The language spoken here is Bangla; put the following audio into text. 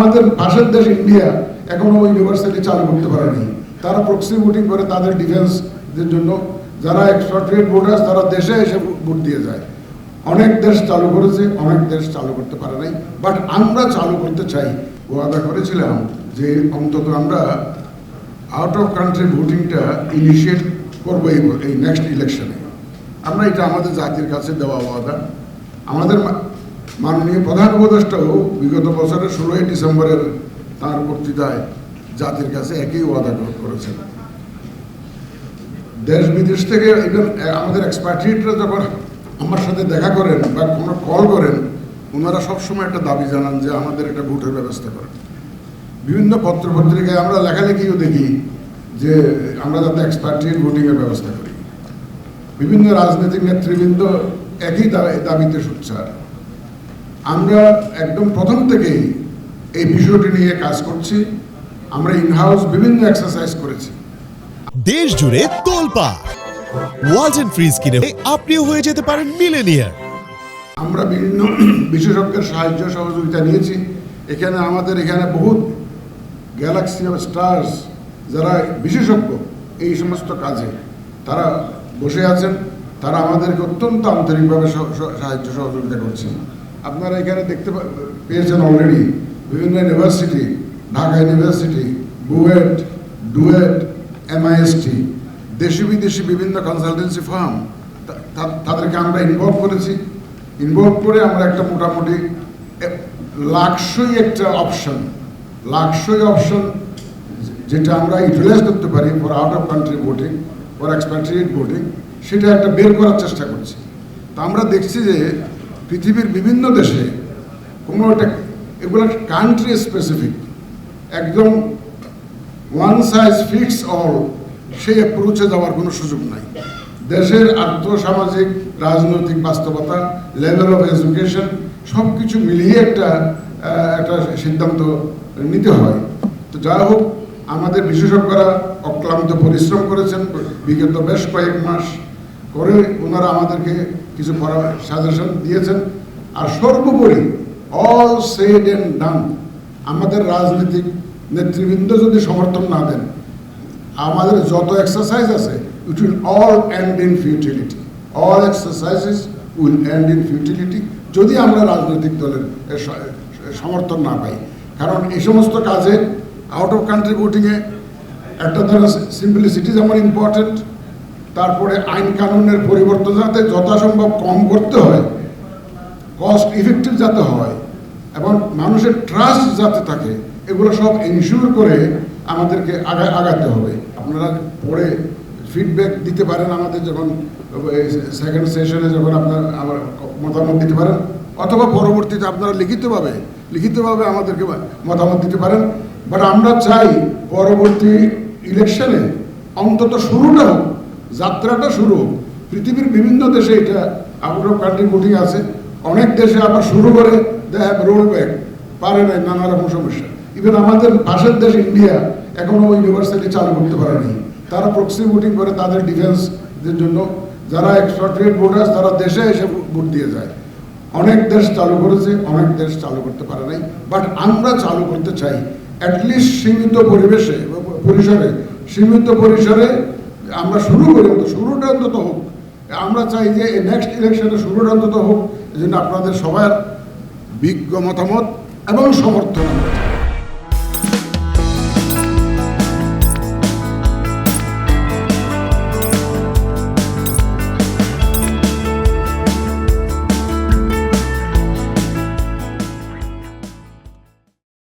আমাদের পাশের দেশ ইন্ডিয়া এখনো ইউনিভার্সিটি চালু করতে পারেনি। তারা প্রক্সি ভোটিং করে তাদের ডিফেন্সের জন্য যারা এক্সপাট্রিয়েট ভোটার্স তারা দেশে এসে ভোট দিয়ে যায়। অনেক দেশ চালু করেছে, অনেক দেশ চালু করতে পারে নাই, বাট আমরা চালু করতে চাই। ওয়াদা করেছিলাম যে অন্তত আমরা আউট অফ কান্ট্রি ভোটিংটা ইনিশিয়েট করবো এই নেক্সট ইলেকশনে। আমরা এটা আমাদের জাতির কাছে দেওয়া ওয়াদা। আমাদের মাননীয় প্রধান উপদেষ্টাও বিগত বছরের 16ই ডিসেম্বরের তাঁর বক্তৃতায় জাতির কাছে একই ওয়াদা করেছেন। দেশ বিদেশ থেকে ইভেন আমাদের এক্সপাট্রিয়েটরা যখন আমার সাথে দেখা করেন বা কোনো কল করেন, ওনারা সবসময় একটা দাবি জানান যে আমাদের একটা ভোটের ব্যবস্থা করেন। বিভিন্ন পত্রপত্রিকায় আমরা লেখালেখিও দেখি যে আমরা যাতে এক্সপাট্রিয়েট ভোটিংয়ের ব্যবস্থা করি। বিভিন্ন রাজনৈতিক নেতৃবৃন্দ একই দাবিতে সোচ্চার। আমরা একদম প্রথম থেকেই এই বিষয়টি নিয়ে কাজ করছি। আমরা ইনহাউস বিভিন্ন এক্সারসাইজ করেছি। দেশ জুড়ে তোলপাড় ওয়ালটন ফ্রিজ কিনে আপনিও হয়ে যেতে পারেন মিলেনিয়ার। আমরা বিভিন্ন বিশেষজ্ঞের সাহায্য সহযোগিতা নিয়েছি। আমাদের এখানে বহুত গ্যালাক্সি অফ স্টার্স যারা বিশেষজ্ঞ এই সমস্ত কাজে তারা বসে আছেন। তারা আমাদেরকে অত্যন্ত আন্তরিকভাবে সাহায্য সহযোগিতা করছেন। আপনারা এখানে দেখতে পেয়েছেন অলরেডি বিভিন্ন university, Dhaka university, BUET, duet, MIST, দেশি বিদেশি বিভিন্ন কনসালটেন্সি ফার্ম তাদেরকে আমরা ইনভলভ করেছি। ইনভলভ করে আমরা একটা মোটামুটি লাক্সই একটা অপশন যেটা আমরা ইউটিলাইজ করতে পারি for out of country voting, for expatriate voting, সেটা একটা বের করার চেষ্টা করছি। তা আমরা দেখছি যে পৃথিবীর বিভিন্ন দেশে কোনো একটা এগুলো কান্ট্রি স্পেসিফিক, একদম ওয়ান সাইজ ফিটস অল সেই অ্যাপ্রোচে যাওয়ার কোনো সুযোগ নাই। দেশের আর্থসামাজিক রাজনৈতিক বাস্তবতা, লেভেল অফ এডুকেশন সব কিছু মিলিয়ে একটা সিদ্ধান্ত নিতে হয়। তো যাই হোক, আমাদের বিশেষজ্ঞরা অক্লান্ত পরিশ্রম করেছেন বিগত বেশ কয়েক মাস করে। ওনারা আমাদেরকে কিছু সাজেশন দিয়েছেন। আর সর্বোপরি অল সেড অ্যান্ড ডান, আমাদের রাজনৈতিক নেতৃবৃন্দ যদি সমর্থন না দেন, আমাদের যত এক্সারসাইজ আছে it will all end in futility. All exercises will end in futility যদি আমরা রাজনৈতিক দলের সমর্থন না পাই। কারণ এই সমস্ত কাজে আউট অফ কান্ট্রি ভোটিংয়ে একটা ধরনের সিম্পলিসিটি যেমন ইম্পর্টেন্ট, তারপরে আইন কানুনের পরিবর্তন যাতে যথাসম্ভব কম করতে হয়, কস্ট ইফেক্টিভ যাতে হয় এবং মানুষের ট্রাস্ট যাতে থাকে, এগুলো সব ইনশিওর করে আমাদেরকে আগাতে হবে। আপনারা পরে ফিডব্যাক দিতে পারেন আমাদের যখন সেকেন্ড সেশনে যখন আপনার আমার মতামত দিতে পারেন, অথবা পরবর্তীতে আপনারা লিখিতভাবে আমাদেরকে মতামত দিতে পারেন। বাট আমরা চাই পরবর্তী ইলেকশনে অন্তত শুরুটা হোক, যাত্রাটা শুরু হোক। পৃথিবীর বিভিন্ন দেশে এটা আউট অফ কান্ট্রি ভোটিং আছে, অনেক দেশে আবার শুরু করে দে হ্যাভ রোল ব্যাক, পারে নাই, নানা রকম সমস্যা। ইভেন আমাদের পাশের দেশ ইন্ডিয়া এখনো ইউনিভার্সিটি চালু করতে পারেনি। তারা প্রক্সি ভোটিং করে তাদের ডিফেন্সের জন্য যারা এক্সপাট্রিয়েট ভোটার্স তারা দেশে এসে ভোট দিয়ে যায়। অনেক দেশ চালু করেছে, অনেক দেশ চালু করতে পারে নাই, বাট আমরা চালু করতে চাই। অ্যাটলিস্ট সীমিত পরিসরে আমরা শুরু করি, শুরুটা অন্তত হোক। আমরা চাই যে এই নেক্সট ইলেকশনে শুরুটা অন্তত হোক। এই জন্য আপনাদের সবার বিজ্ঞ মতামত এবং সমর্থন